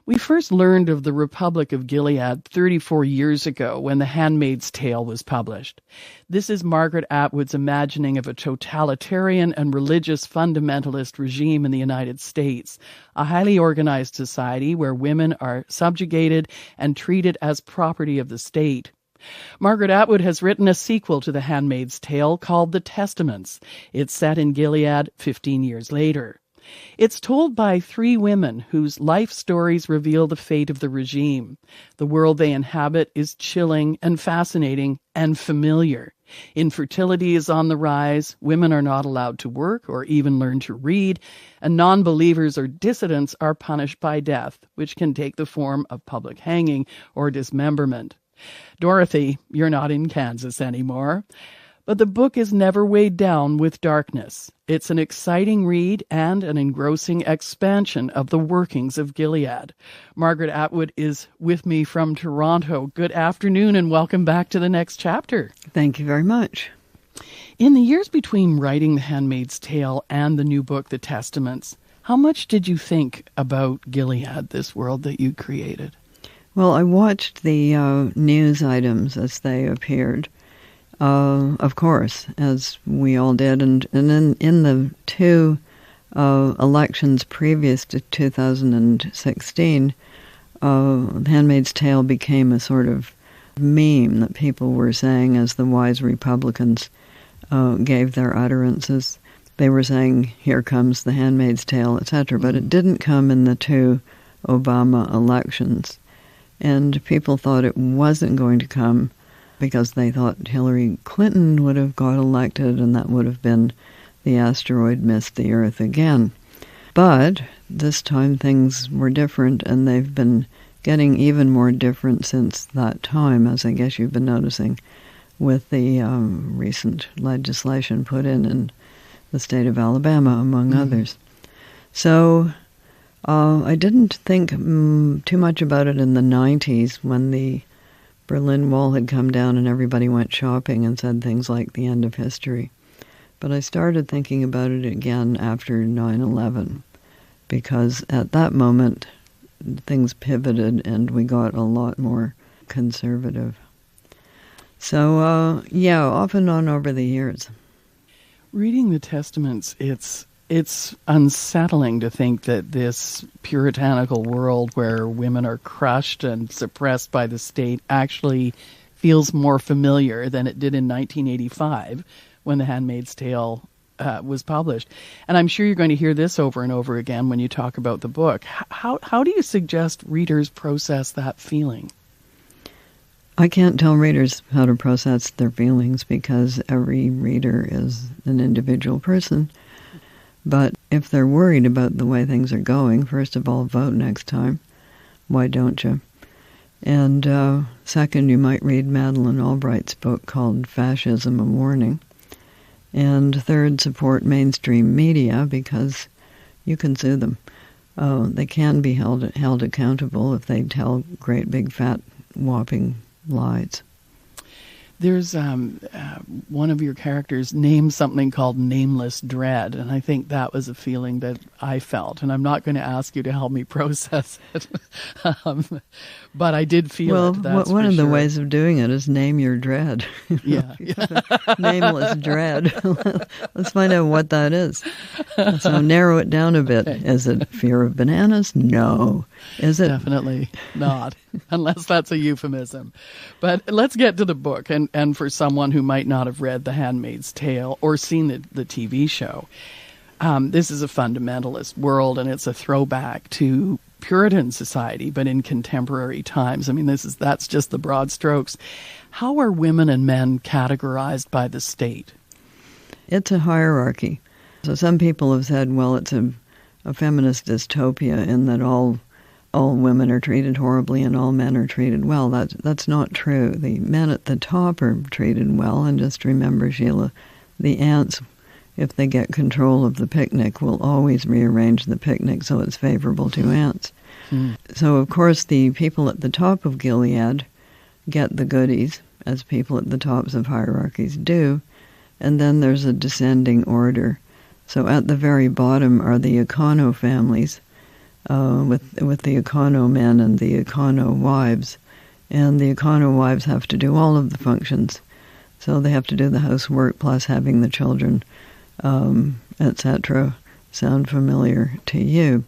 We first learned of the Republic of Gilead 34 years ago when The Handmaid's Tale was published. This is Margaret Atwood's imagining of a totalitarian and religious fundamentalist regime in the United States, a highly organized society where women are subjugated and treated as property of the state. Margaret Atwood has written a sequel to The Handmaid's Tale called The Testaments. It's set in Gilead 15 years later. It's told by three women whose life stories reveal the fate of the regime. The world they inhabit is chilling and fascinating and familiar. Infertility is on the rise, women are not allowed to work or even learn to read, and non-believers or dissidents are punished by death, which can take the form of public hanging or dismemberment. Dorothy, you're not in Kansas anymore. But the book is never weighed down with darkness. It's an exciting read and an engrossing expansion of the workings of Gilead. Margaret Atwood is with me from Toronto. Good afternoon and welcome back to the next chapter. Thank you very much. In the years between writing The Handmaid's Tale and the new book, The Testaments, how much did you think about Gilead, this world that you created? Well, I watched the news items as they appeared. Of course, as we all did. And in the two elections previous to 2016, The Handmaid's Tale became a sort of meme that people were saying as the wise Republicans gave their utterances. They were saying, here comes The Handmaid's Tale, etc. But it didn't come in the two Obama elections. And people thought it wasn't going to come because they thought Hillary Clinton would have got elected and that would have been the asteroid missed the Earth again. But this time things were different, and they've been getting even more different since that time, as I guess you've been noticing with the recent legislation put in the state of Alabama, among others. So I didn't think too much about it in the 90s when the Berlin Wall had come down and everybody went shopping and said things like the end of history. But I started thinking about it again after 9/11, because at that moment things pivoted and we got a lot more conservative. So, off and on over the years. Reading the Testaments, it's unsettling to think that this puritanical world where women are crushed and suppressed by the state actually feels more familiar than it did in 1985 when The Handmaid's Tale was published. And I'm sure you're going to hear this over and over again when you talk about the book. How do you suggest readers process that feeling? I can't tell readers how to process their feelings because every reader is an individual person. But if they're worried about the way things are going, first of all, vote next time. Why don't you? And second, you might read Madeleine Albright's book called Fascism, A Warning. And third, support mainstream media because you can sue them. They can be held accountable if they tell great big fat whopping lies. There's one of your characters named something called nameless dread, and I think that was a feeling that I felt, and I'm not going to ask you to help me process it, but I did feel it, that's one of the sure. ways of doing it is name your dread. Yeah. Nameless dread. Let's find out what that is. So narrow it down a bit. Okay. Is it fear of bananas? No. Is it? Definitely not, unless that's a euphemism. But let's get to the book, and for someone who might not have read The Handmaid's Tale or seen the TV show, this is a fundamentalist world, and it's a throwback to Puritan society, but in contemporary times. I mean, that's just the broad strokes. How are women and men categorized by the state? It's a hierarchy. So some people have said, well, it's a feminist dystopia in that all women are treated horribly and all men are treated well. That's not true. The men at the top are treated well, and just remember, Sheila, the ants, if they get control of the picnic, will always rearrange the picnic so it's favorable to ants. So, of course, the people at the top of Gilead get the goodies, as people at the tops of hierarchies do, and then there's a descending order. So at the very bottom are the Econo families, with the econo men and the econo wives. And the econo wives have to do all of the functions. So they have to do the housework plus having the children, etc. Sound familiar to you.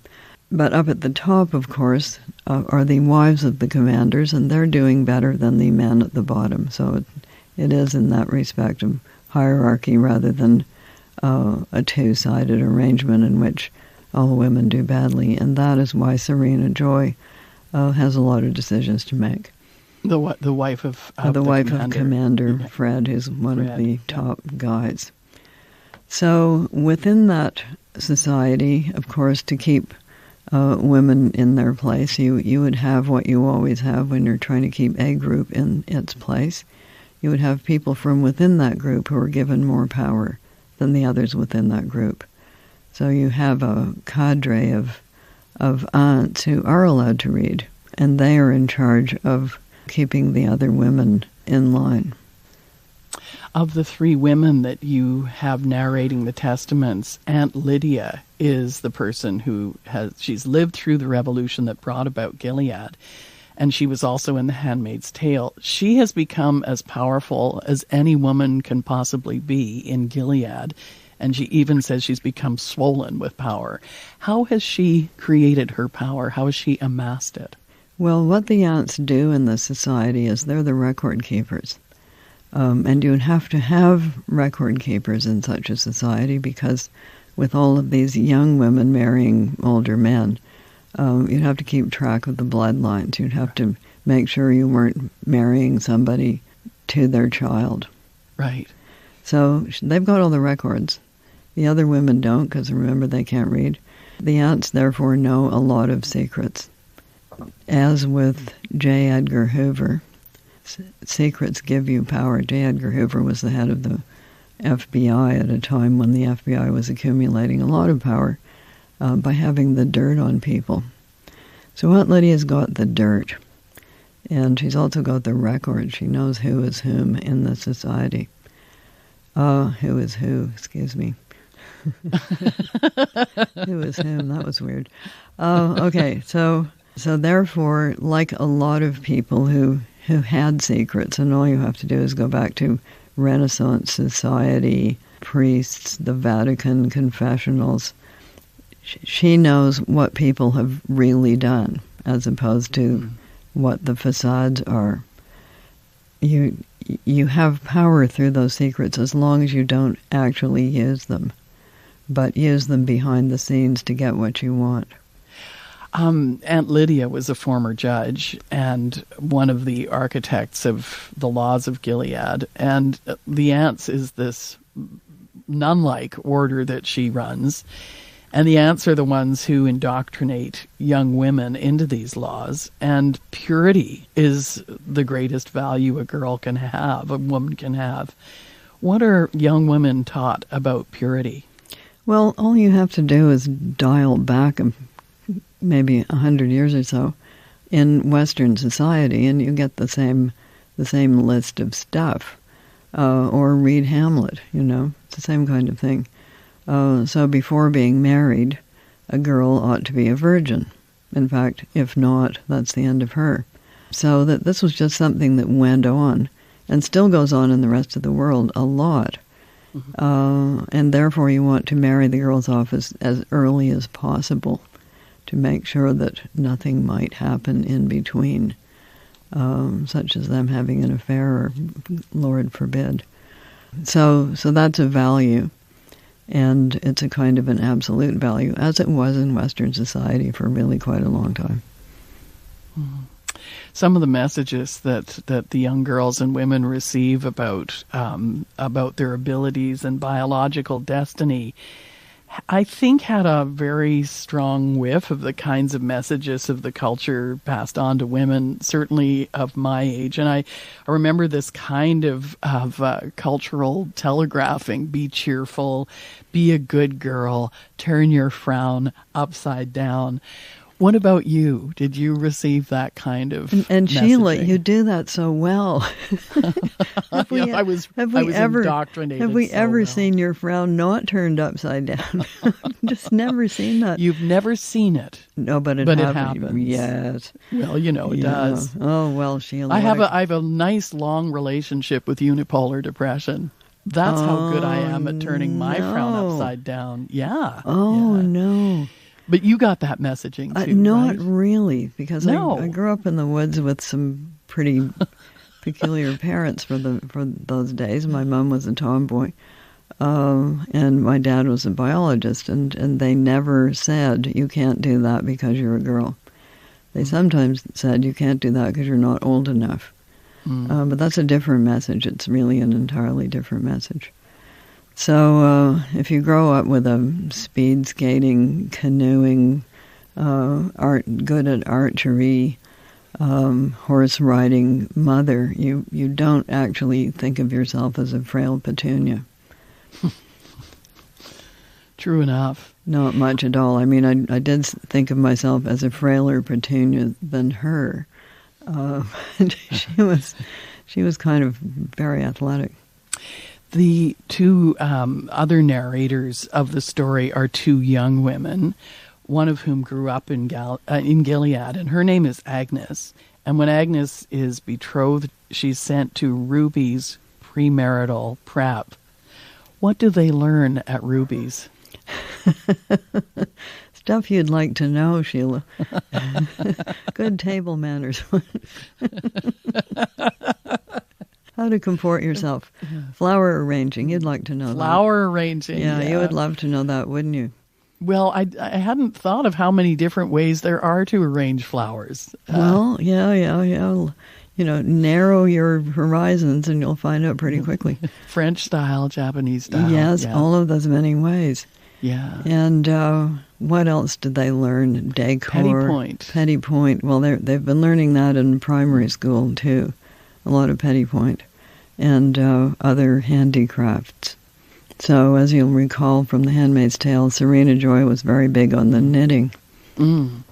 But up at the top, of course, are the wives of the commanders, and they're doing better than the men at the bottom. So it is in that respect a hierarchy rather than a two-sided arrangement in which all women do badly. And that is why Serena Joy has a lot of decisions to make. The wife of the wife of Commander Fred, who's one of the top guys. So within that society, of course, to keep women in their place, you would have what you always have when you're trying to keep a group in its place. You would have people from within that group who are given more power than the others within that group. So you have a cadre of aunts who are allowed to read, and they are in charge of keeping the other women in line. Of the three women that you have narrating the testaments, Aunt Lydia is the person who she's lived through the revolution that brought about Gilead, and she was also in The Handmaid's Tale. She has become as powerful as any woman can possibly be in Gilead, and she even says she's become swollen with power. How has she created her power? How has she amassed it? Well, what the aunts do in the society is they're the record keepers. And you would have to have record keepers in such a society because with all of these young women marrying older men, you'd have to keep track of the bloodlines. You'd have to make sure you weren't marrying somebody to their child. Right. So they've got all the records. The other women don't because, remember, they can't read. The aunts, therefore, know a lot of secrets. As with J. Edgar Hoover, secrets give you power. J. Edgar Hoover was the head of the FBI at a time when the FBI was accumulating a lot of power by having the dirt on people. So Aunt Lydia's got the dirt, and she's also got the record. She knows who is whom in the society. Who is who, excuse me. Who is whom, that was weird. Okay, so therefore, like a lot of people who had secrets, and all you have to do is go back to Renaissance society, priests, the Vatican, confessionals. She knows what people have really done, as opposed to what the facades are. You have power through those secrets as long as you don't actually use them, but use them behind the scenes to get what you want. Aunt Lydia was a former judge and one of the architects of the laws of Gilead. And the aunts is this nun-like order that she runs. And the aunts are the ones who indoctrinate young women into these laws. And purity is the greatest value a girl can have, a woman can have. What are young women taught about purity? Well, all you have to do is dial back maybe 100 years or so in Western society, and you get the same list of stuff. Or read Hamlet, it's the same kind of thing. So before being married, a girl ought to be a virgin. In fact, if not, that's the end of her. So that this was just something that went on, and still goes on in the rest of the world a lot. Mm-hmm. And therefore you want to marry the girls off as early as possible to make sure that nothing might happen in between, such as them having an affair or, Lord forbid. So that's a value, and it's a kind of an absolute value, as it was in Western society for really quite a long time. Mm-hmm. Some of the messages that the young girls and women receive about their abilities and biological destiny, I think, had a very strong whiff of the kinds of messages of the culture passed on to women, certainly of my age. And I remember this kind of cultural telegraphing: be cheerful, be a good girl, turn your frown upside down. What about you? Did you receive that kind of and Sheila, messaging? you do that so well. have we indoctrinated. Have we so ever well. seen your frown not turned upside down? Just never seen that. You've never seen it. No, but it happens. Yes. Well, it does. Oh, well, Sheila. I have a nice long relationship with unipolar depression. That's how good I am at turning my frown upside down. Yeah. Oh, yeah. No. But you got that messaging too, not right? really, because No. I grew up in the woods with some pretty peculiar parents for those days. My mom was a tomboy, and my dad was a biologist, and they never said, you can't do that because you're a girl. They sometimes said, you can't do that because you're not old enough. But that's a different message. It's really an entirely different message. So if you grow up with a speed skating, canoeing, good at archery, horse riding mother, you don't actually think of yourself as a frail petunia. True enough. Not much at all. I mean, I did think of myself as a frailer petunia than her. She was kind of very athletic. The two other narrators of the story are two young women, one of whom grew up in Gilead, and her name is Agnes. And when Agnes is betrothed, she's sent to Ruby's premarital prep. What do they learn at Ruby's? Stuff you'd like to know, Sheila. Good table manners. How to comport yourself. Flower arranging, you'd like to know that. Flower arranging. Yeah, you would love to know that, wouldn't you? Well, I hadn't thought of how many different ways there are to arrange flowers. Well, yeah. Narrow your horizons and you'll find out pretty quickly. French style, Japanese style. Yes, all of those many ways. Yeah. And what else did they learn? Decor. Petit point. Well, they've been learning that in primary school, too. A lot of petit point. And other handicrafts. So, as you'll recall from The Handmaid's Tale, Serena Joy was very big on the knitting. And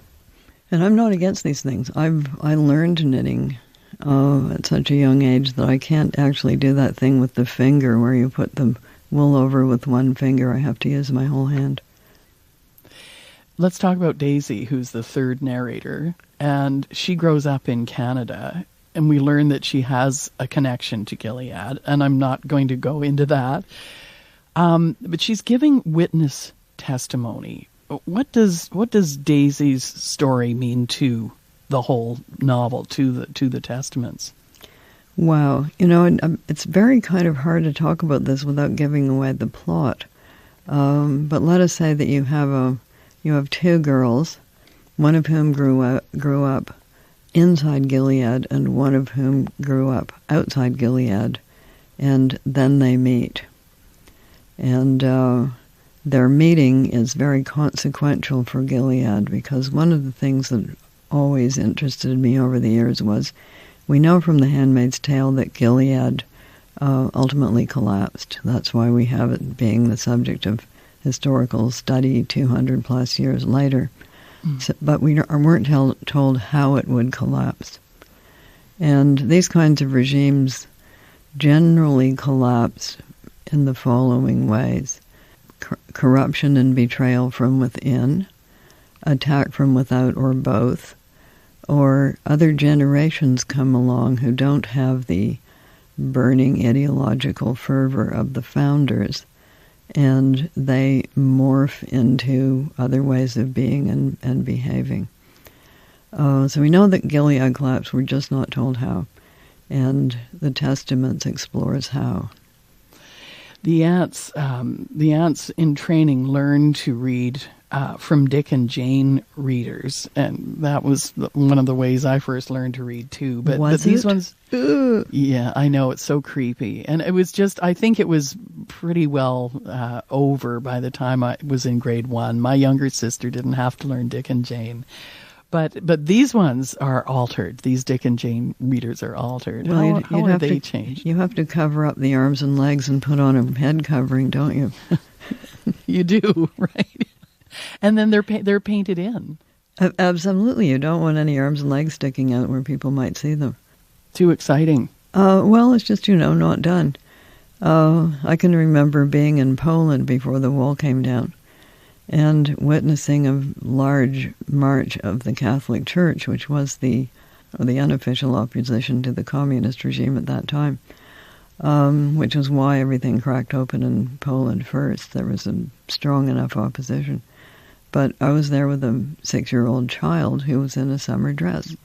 I'm not against these things. I learned knitting at such a young age that I can't actually do that thing with the finger where you put the wool over with one finger. I have to use my whole hand. Let's talk about Daisy, who's the third narrator. And she grows up in Canada. And we learn that she has a connection to Gilead. And I'm not going to go into that. But she's giving witness testimony. What does Daisy's story mean to the whole novel, to the testaments? Wow, it's very kind of hard to talk about this without giving away the plot. But let us say that you have two girls, one of whom grew up inside Gilead, and one of whom grew up outside Gilead, and then they meet. And their meeting is very consequential for Gilead, because one of the things that always interested me over the years was, we know from The Handmaid's Tale that Gilead ultimately collapsed. That's why we have it being the subject of historical study 200 plus years later. So, but we weren't told how it would collapse. And these kinds of regimes generally collapse in the following ways: corruption and betrayal from within, attack from without or both, or other generations come along who don't have the burning ideological fervor of the founders, and they morph into other ways of being and behaving. So we know that Gilead collapsed, we're just not told how. And the Testaments explores how. The ants in training learn to read from Dick and Jane readers, and that was one of the ways I first learned to read too. But these ones, yeah, I know, it's so creepy, and it was just, I think it was pretty well over by the time I was in grade 1. My younger sister didn't have to learn Dick and Jane. But these ones are altered. These Dick and Jane readers are altered. Well, how are they changed? You have to cover up the arms and legs and put on a head covering, don't you? You do, right? And then they're painted in. Absolutely. You don't want any arms and legs sticking out where people might see them. Too exciting. Well, it's just, not done. I can remember being in Poland before the wall came down and witnessing a large march of the Catholic Church, which was the unofficial opposition to the communist regime at that time, which was why everything cracked open in Poland first. There was a strong enough opposition. But I was there with a 6-year-old child who was in a summer dress,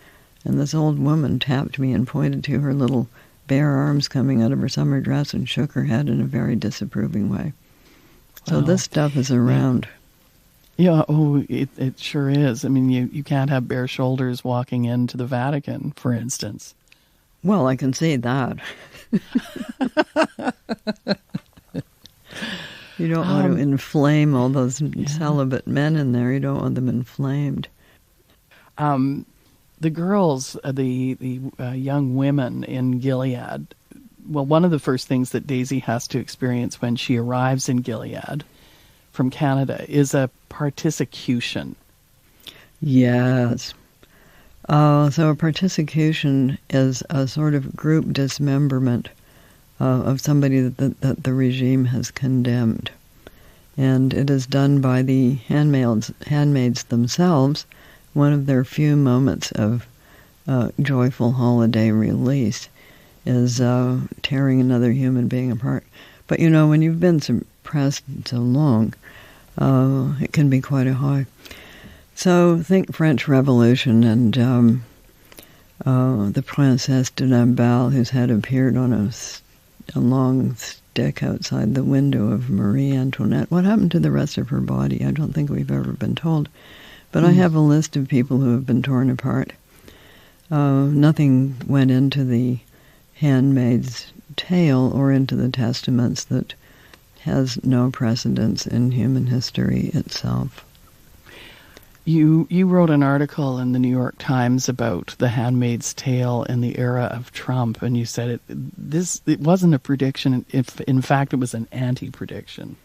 and this old woman tapped me and pointed to her little bare arms coming out of her summer dress and shook her head in a very disapproving way. So this stuff is around. Yeah, it sure is. I mean, you can't have bare shoulders walking into the Vatican, for instance. Well, I can see that. You don't want to inflame all those celibate men in there. You don't want them inflamed. The girls, the young women in Gilead, well, one of the first things that Daisy has to experience when she arrives in Gilead from Canada is a particution. Yes. So a particution is a sort of group dismemberment of somebody that the regime has condemned. And it is done by the handmaids themselves, one of their few moments of joyful holiday release is tearing another human being apart. But, when you've been suppressed so long, it can be quite a high. So think French Revolution and the Princesse de Lamballe, whose head appeared on a long stick outside the window of Marie Antoinette. What happened to the rest of her body? I don't think we've ever been told. But I have a list of people who have been torn apart. Nothing went into the Handmaid's Tale or into the Testaments that has no precedence in human history itself. You wrote an article in the New York Times about the Handmaid's Tale in the era of Trump, and you said it wasn't a prediction. In fact, it was an anti-prediction.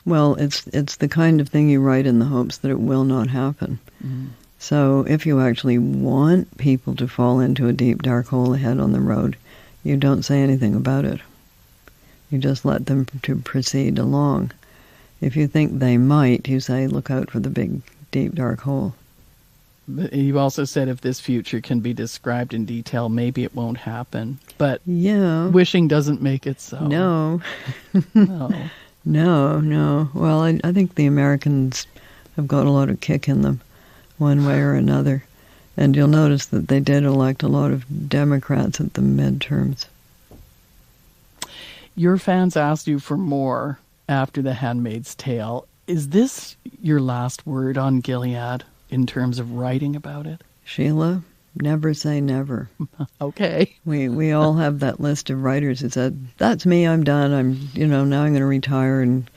Well, it's the kind of thing you write in the hopes that it will not happen. Mm. So if you actually want people to fall into a deep, dark hole ahead on the road, you don't say anything about it. You just let them to proceed along. If you think they might, you say, look out for the big, deep, dark hole. But you also said if this future can be described in detail, maybe it won't happen. But wishing doesn't make it so. No. No. No. Well, I think the Americans have got a lot of kick in them, one way or another. And you'll notice that they did elect a lot of Democrats at the midterms. Your fans asked you for more after The Handmaid's Tale. Is this your last word on Gilead in terms of writing about it? Sheila, never say never. Okay. We all have that list of writers who said, that's me, I'm done, now I'm going to retire and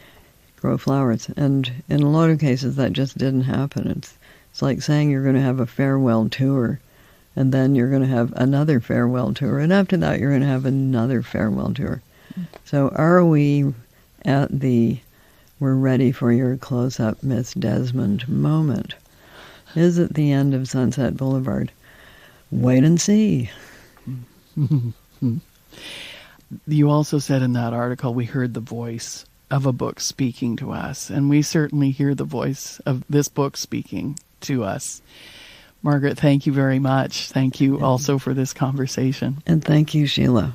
grow flowers. And in a lot of cases, that just didn't happen. It's like saying you're going to have a farewell tour, and then you're going to have another farewell tour, and after that you're going to have another farewell tour. So are we at the we're ready for your close-up Miss Desmond moment? Is it the end of Sunset Boulevard? Wait and see. You also said in that article we heard the voice of a book speaking to us, and we certainly hear the voice of this book speaking to us. Margaret, thank you very much. Thank you also for this conversation. And thank you, Sheila.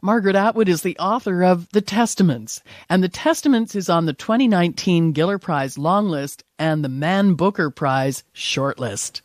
Margaret Atwood is the author of The Testaments, and The Testaments is on the 2019 Giller Prize long list and the Man Booker Prize short list.